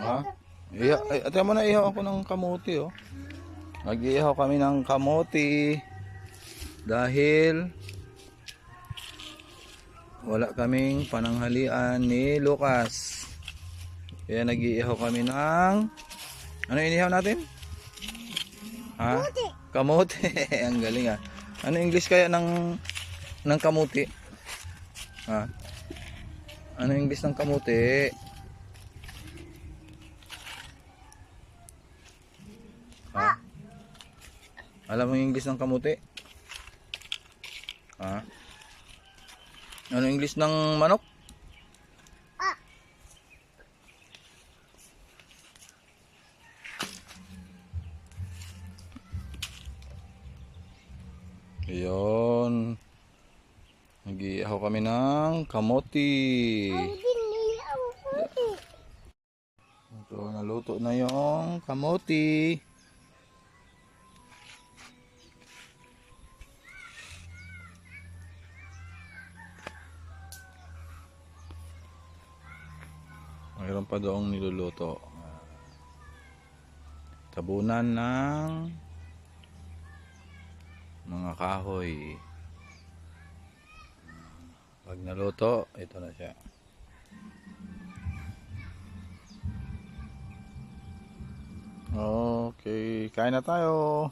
Ha? Ate mo na ihaw ako ng kamote, oh. Nag-ihaw kami ng kamote dahil wala kaming pananghalian ni Lucas. Kaya nag-iihaw kami ng ano inihaw natin? Ha? Kamote. Ang galing, ah. Ano English kaya ng kamote? Ha? Ano English ng kamote? Ha? Alam mo yung English ng kamote? Ha? Ano English ng manok? Ayun. Nag-iihaw kami ng kamote. Ito, naluto na yung kamote. Mayroon pa doong niluluto. Tabunan ng mga kahoy. Pag naluto, ito na siya. Okay, kain na tayo.